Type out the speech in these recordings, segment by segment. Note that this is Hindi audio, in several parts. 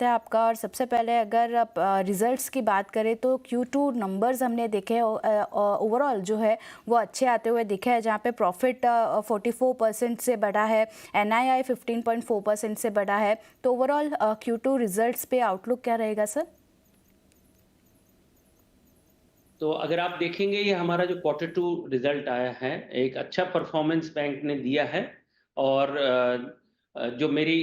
है आपका। और सबसे पहले अगर आप रिजल्ट्स की बात करें तो Q2 नंबर्स हमने देखे ओवरऑल जो है वो अच्छे आते हुए दिखे हैं, जहाँ पे प्रॉफिट 44% से बढ़ा है, NII 15.4% से बढ़ा है। तो ओवरऑल Q2 रिजल्ट्स पे आउटलुक क्या रहेगा सर? तो अगर आप देखेंगे, ये हमारा जो Q2 रिजल्ट आया है, एक अच्छा परफॉर्मेंस बैंक ने दिया है। और जो मेरी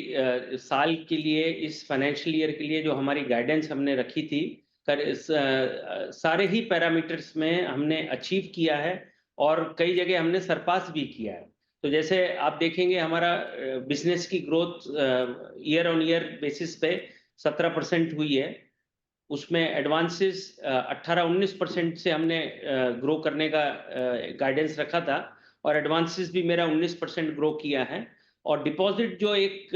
साल के लिए, इस फाइनेंशियल ईयर के लिए जो हमारी गाइडेंस हमने रखी थी, सारे ही पैरामीटर्स में हमने अचीव किया है और कई जगह हमने सरपास भी किया है। तो जैसे आप देखेंगे, हमारा बिजनेस की growth year on year basis पे 17% हुई है। उसमें एडवांसेस 18-19% से हमने ग्रो करने का गाइडेंस रखा था, और एडवांसेस भी मेरा 19% ग्रो किया है। और डिपॉजिट जो एक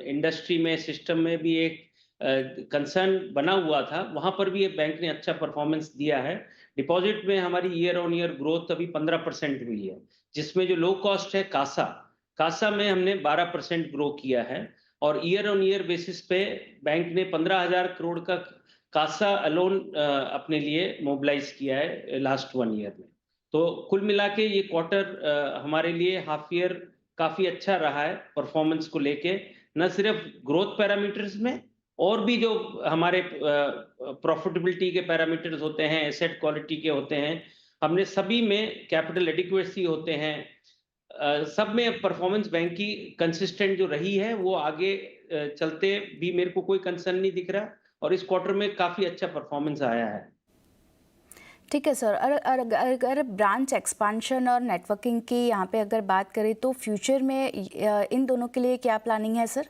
इंडस्ट्री में, सिस्टम में भी एक कंसर्न बना हुआ था, वहां पर भी ये बैंक ने अच्छा परफॉर्मेंस दिया है। डिपॉजिट में हमारी ईयर ऑन ईयर ग्रोथ अभी 15% हुई है, जिसमें जो लो कॉस्ट है कासा, कासा में हमने 12% ग्रो किया है। और ईयर ऑन ईयर बेसिस पे बैंक ने 15,000 करोड़ का कासा अलोन अपने लिए मोबिलाइज किया है लास्ट 1 ईयर में। तो कुल मिला के ये क्वार्टर हमारे लिए हाफ ईयर काफी अच्छा रहा है परफॉर्मेंस को लेके, न सिर्फ ग्रोथ पैरामीटर्स में, और भी जो हमारे प्रॉफिटेबिलिटी के पैरामीटर्स होते हैं, एसेट क्वालिटी के होते हैं, हमने सभी में, कैपिटल एडिक्वेसी होते हैं, सब में परफॉर्मेंस बैंक की कंसिस्टेंट जो रही है, वो आगे चलते भी मेरे को कोई कंसर्न नहीं दिख रहा। और इस क्वार्टर में काफी अच्छा परफॉर्मेंस आया है। ठीक है सर। अगर ब्रांच एक्सपांशन और नेटवर्किंग की यहाँ पे अगर बात करें तो फ्यूचर में इन दोनों के लिए क्या प्लानिंग है सर?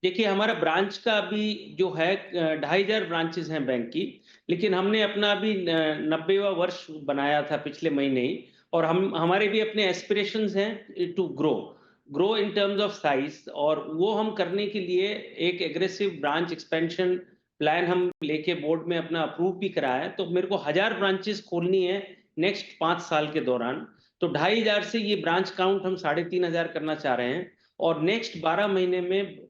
देखिए, हमारा ब्रांच का अभी जो है 2,500 ब्रांचेस हैं बैंक की, लेकिन हमने अपना अभी 90वां वर्ष बनाया था पिछले महीने ही। और हम, हमारे भी अपने एस्पिरेशंस हैं to grow, grow in terms of size, और वो हम करने के लिए एक एग्रेसिव ब्रांच एक्सपेंशन प्लान हम लेके बोर्ड में अपना अप्रूव भी कराया है। तो मेरे को 1,000 ब्रांचेस खोलनी है नेक्स्ट 5 साल के दौरान। तो 2,500 से ये ब्रांच काउंट हम 3,500 करना चाह रहे हैं। और नेक्स्ट 12 महीने में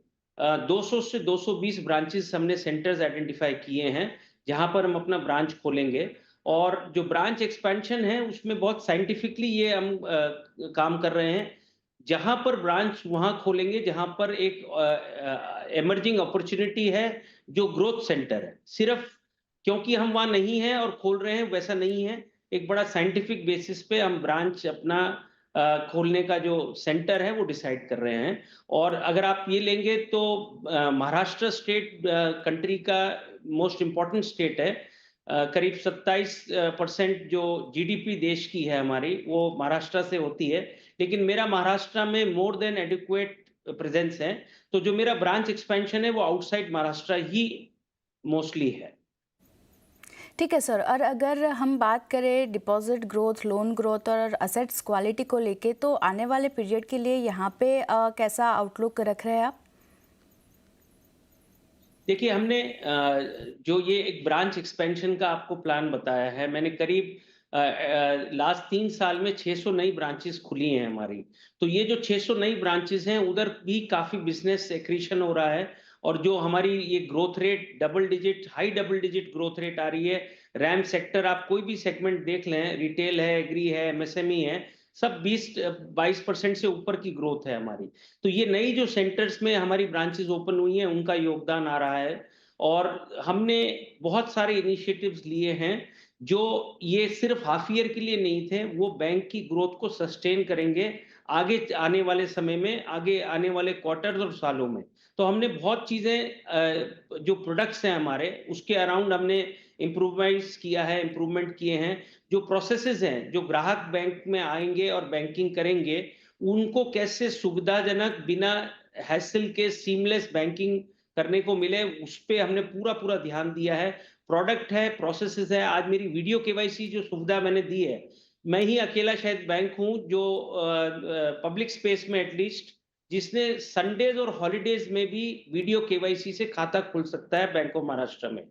200 से 220 ब्रांचेस हमने सेंटर्स आइडेंटिफाई किए हैं, जहां पर हम अपना ब्रांच खोलेंगे। और जो ब्रांच एक्सपेंशन है, उसमें बहुत साइंटिफिकली ये हम काम कर रहे हैं। जहां पर ब्रांच वहां खोलेंगे जहां पर एक इमर्जिंग अपॉर्चुनिटी है, जो ग्रोथ सेंटर है। सिर्फ क्योंकि हम वहां नहीं हैं और खोल रहे हैं, वैसा नहीं है। एक बड़ा साइंटिफिक बेसिस पे हम ब्रांच अपना खोलने का जो सेंटर है वो डिसाइड कर रहे हैं। और अगर आप ये लेंगे तो महाराष्ट्र स्टेट कंट्री का मोस्ट इम्पोर्टेंट स्टेट है। करीब 27% जो जीडीपी देश की है हमारी, वो महाराष्ट्र से होती है। लेकिन मेरा महाराष्ट्र में मोर देन एडिक्वेट प्रेजेंस है। तो जो मेरा ब्रांच एक्सपेंशन है वो आउटसाइड महाराष्ट्र ही मोस्टली है। ठीक है सर। और अगर हम बात करें डिपॉजिट ग्रोथ, लोन ग्रोथ और असेट्स क्वालिटी को लेके, तो आने वाले पीरियड के लिए यहाँ पे कैसा आउटलुक रख रहे हैं आप? देखिए, हमने जो ये एक ब्रांच एक्सपेंशन का आपको प्लान बताया है, मैंने करीब लास्ट 3 साल में 600 नई ब्रांचेस खुली हैं हमारी। तो ये जो 600 नई ब्रांचेस हैं, उधर भी काफी बिजनेस एक्रीशन हो रहा है। और जो हमारी ये growth rate, double digit, high double digit growth rate आ रही है। रैम सेक्टर, आप कोई भी सेगमेंट देख लें, रिटेल है, एग्री है, एमएसएमई है, सब 20-22% से ऊपर की ग्रोथ है हमारी। तो ये नई जो सेंटर्स में हमारी ब्रांचेस ओपन हुई हैं, उनका योगदान आ रहा है। और हमने बहुत सारे इनिशिएटिव्स लिए हैं, जो ये सिर्फ हाफ ईयर के लिए नहीं थे, वो बैंक की ग्रोथ को सस्टेन करेंगे आगे आने वाले समय में, आगे आने वाले क्वार्टर्स और सालों में। तो हमने बहुत चीजें, जो प्रोडक्ट्स हैं हमारे, उसके अराउंड हमने इम्प्रूवमेंट्स किया है, इम्प्रूवमेंट किए हैं। जो प्रोसेसेस हैं, जो ग्राहक बैंक में आएंगे और बैंकिंग करेंगे, उनको कैसे सुविधाजनक, बिना हैसल के सीमलेस बैंकिंग करने को मिले, उस पे हमने पूरा पूरा ध्यान दिया है। प्रोडक्ट है, प्रोसेसेस है। आज मेरी वीडियो केवाईसी जो सुविधा मैंने दी है, मैं ही अकेला शायद बैंक हूं जो पब्लिक स्पेस में एटलीस्ट, जिसने संडेज और हॉलीडेज में भी वीडियो केवाईसी से खाता खुल सकता है बैंक ऑफ महाराष्ट्र में।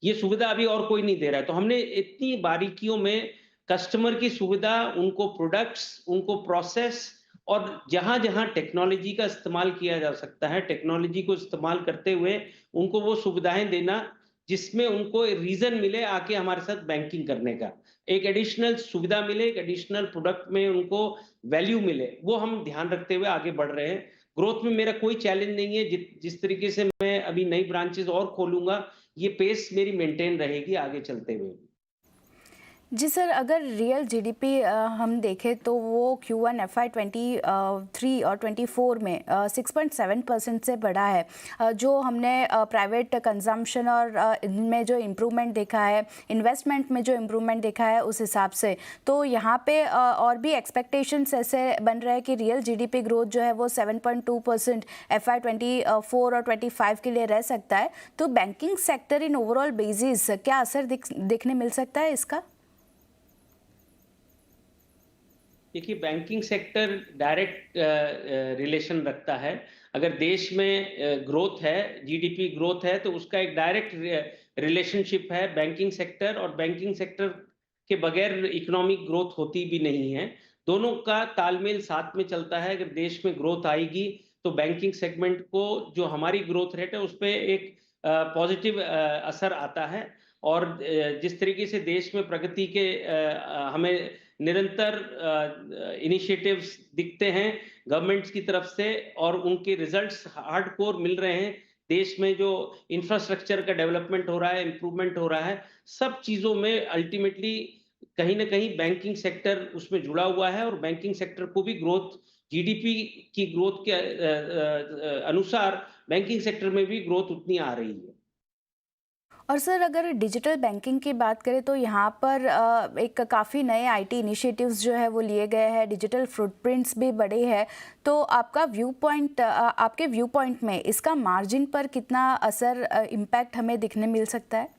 ये सुविधा अभी और कोई नहीं दे रहा है। तो हमने इतनी बारीकियों में कस्टमर की सुविधा, उनको प्रोडक्ट्स, उनको प्रोसेस और जहाँ-जहाँ टेक्नोलॉजी का इस्तेमाल किया जा सकता है, टेक्नोलॉजी को इस्तेमाल करते हुए उनको वो सुविधाएँ देना, जिसमें उनको रीज़न मिले आके हमारे साथ बैंकिंग करने का। एक एडिशनल सुविधा मिले, एक एडिशनल प्रोडक्ट में उनको वैल्यू मिले, वो हम ध्यान रखते हुए आगे बढ़ रहे हैं। ग्रोथ में मेरा कोई चैलेंज नहीं है, जिस तरीके से मैं अभी नई ब्रांचेज़ और खोलूँगा, ये पेस मेरी मेंटेन रहेगी आगे चलते हुए। जी सर, अगर रियल जीडीपी हम देखें तो वो Q1 FY23 और 24 में 6.7% से बढ़ा है। जो हमने प्राइवेट कंजम्पशन और इनमें जो इम्प्रूवमेंट देखा है, इन्वेस्टमेंट में जो इम्प्रूवमेंट देखा है उस हिसाब से, तो यहाँ पे और भी एक्सपेक्टेशंस ऐसे बन रहे हैं कि रियल जीडीपी ग्रोथ जो है वो 7.2% FY24 और 25 के लिए रह सकता है। तो banking sector in overall basis क्या असर देखने मिल सकता है इसका? देखिए, बैंकिंग सेक्टर डायरेक्ट रिलेशन रखता है। अगर देश में ग्रोथ है, जीडीपी ग्रोथ है, तो उसका एक डायरेक्ट रिलेशनशिप है बैंकिंग सेक्टर, और बैंकिंग सेक्टर के बगैर इकोनॉमिक ग्रोथ होती भी नहीं है। दोनों का तालमेल साथ में चलता है। अगर देश में ग्रोथ आएगी, तो बैंकिंग सेगमेंट को जो हमारी ग्रोथ रेट है, उसपे एक पॉजिटिव असर आता है। और जिस तरीके से देश में प्रगति के हमें निरंतर इनिशिएटिव्स दिखते हैं गवर्नमेंट्स की तरफ से, और उनके रिजल्ट्स हार्डकोर मिल रहे हैं। देश में जो इंफ्रास्ट्रक्चर का डेवलपमेंट हो रहा है, इम्प्रूवमेंट हो रहा है, सब चीज़ों में अल्टीमेटली कहीं न कहीं बैंकिंग सेक्टर उसमें जुड़ा हुआ है, और बैंकिंग सेक्टर को भी ग्रोथ, जीडीपी की ग्रोथ के अनुसार बैंकिंग सेक्टर में भी ग्रोथ उतनी आ रही है। और सर, अगर डिजिटल बैंकिंग की बात करें तो यहाँ पर एक काफ़ी नए आईटी इनिशिएटिव्स जो है वो लिए गए हैं, डिजिटल फुटप्रिंट्स भी बड़े हैं। तो आपका व्यू पॉइंट, आपके व्यू पॉइंट में इसका मार्जिन पर कितना असर, इम्पैक्ट हमें दिखने मिल सकता है?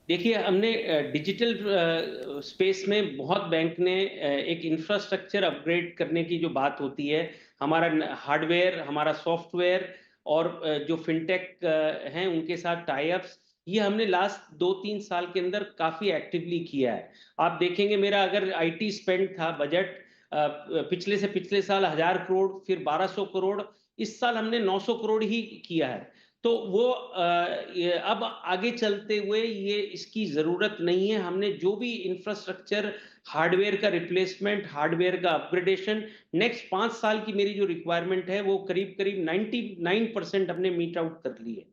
देखिए, हमने डिजिटल स्पेस में बहुत बैंक ने एक इंफ्रास्ट्रक्चर अपग्रेड करने की जो बात होती है, हमारा हार्डवेयर, हमारा सॉफ्टवेयर, और जो फिनटेक हैं उनके साथ टाई अप्स, ये हमने लास्ट 2-3 साल के अंदर काफ़ी एक्टिवली किया है। आप देखेंगे, मेरा अगर आईटी स्पेंड था बजट पिछले से पिछले साल 1000 करोड़, फिर 1200 करोड़, इस साल हमने 900 करोड़ ही किया है। तो वो ये अब आगे चलते हुए ये इसकी ज़रूरत नहीं है। हमने जो भी इंफ्रास्ट्रक्चर, हार्डवेयर का रिप्लेसमेंट, हार्डवेयर का अपग्रेडेशन, नेक्स्ट 5 साल की मेरी जो रिक्वायरमेंट है, वो करीब-करीब 99% हमने मीट आउट कर ली है।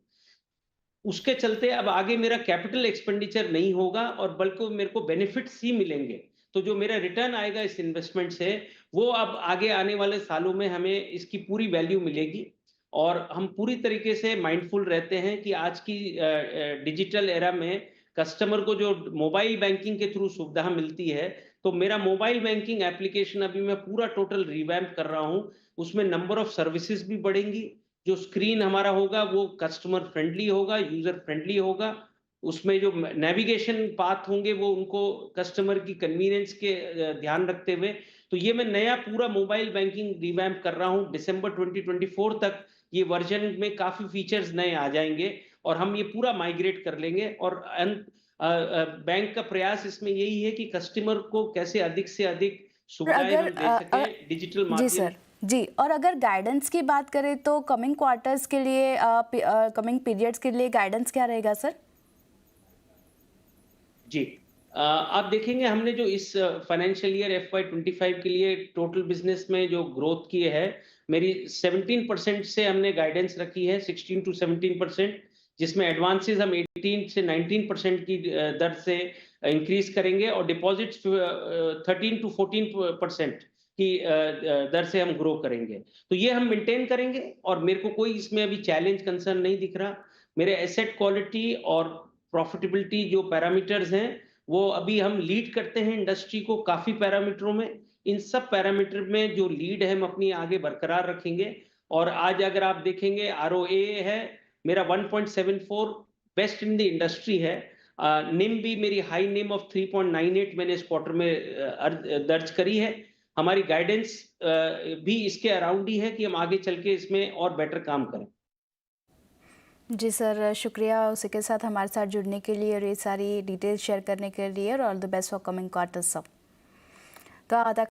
उसके चलते अब आगे मेरा कैपिटल एक्सपेंडिचर नहीं होगा, और बल्कि मेरे को बेनिफिट्स ही मिलेंगे। तो जो मेरा रिटर्न आएगा इस इन्वेस्टमेंट से, वो अब आगे आने वाले सालों में हमें इसकी पूरी वैल्यू मिलेगी। और हम पूरी तरीके से माइंडफुल रहते हैं कि आज की डिजिटल एरा में कस्टमर को जो मोबाइल बैंकिंग के थ्रू सुविधा मिलती है, तो मेरा मोबाइल बैंकिंग एप्लीकेशन अभी मैं पूरा टोटल रिवैम्प कर रहा हूँ। उसमें नंबर ऑफ सर्विसेज भी बढ़ेंगी, जो स्क्रीन हमारा होगा वो कस्टमर फ्रेंडली होगा, यूजर फ्रेंडली होगा। उसमें जो नेविगेशन पाथ होंगे वो उनको कस्टमर की कन्वीनियंस के ध्यान रखते हुए। तो ये मैं नया पूरा मोबाइल बैंकिंग रिवैम्प कर रहा हूँ। दिसंबर 2024 तक ये वर्जन में काफ़ी फीचर्स नए आ जाएँगे, और हम ये पूरा माइग्रेट कर लेंगे। और बैंक का प्रयास इसमें यही है कि कस्टमर को कैसे अधिक से अधिक और सुविधाएँ अगर हम दे सकें डिजिटल जी माध्यम। सर, जी, और अगर गाइडेंस की बात करें तो कमिंग क्वार्टर्स के लिए, कमिंग पीरियड्स के लिए गाइडेंस क्या रहेगा सर? जी। आप देखेंगे, हमने जो इस फाइनेंशियल ईयर FY25 के लिए टोटल बिज़नेस में जो ग्रोथ की है, मेरी 17% से हमने गाइडेंस रखी है, 16 टू 17%, जिसमें एडवांसेस हम 18 से 19% की दर से इंक्रीज़ करेंगे, और डिपॉज़िट्स 13 टू 14% की दर से हम ग्रो करेंगे। तो ये हम मेंटेन करेंगे, और मेरे को कोई इसमें अभी चैलेंज, कंसर्न नहीं दिख रहा। मेरे एसेट क्वालिटी और प्रॉफिटेबिलिटी जो पैरामीटर्स हैं, वो अभी हम लीड करते हैं इंडस्ट्री को काफ़ी पैरामीटरों में। इन सब पैरामीटर में जो लीड है, हम अपनी आगे बरकरार रखेंगे। और आज अगर आप देखेंगे, आरओए है मेरा 1.74, बेस्ट इन द इंडस्ट्री है। निम भी मेरी हाई निम ऑफ 3.98 मैंने इस क्वार्टर में दर्ज करी है। हमारी गाइडेंस भी इसके अराउंड ही है कि हम आगे चल के इसमें और बेटर काम करें। जी सर, शुक्रिया उसी के साथ हमारे साथ जुड़ने के लिए और ये सारी डिटेल्स शेयर करने के लिए, और all the best for coming quarters सब। तो आधा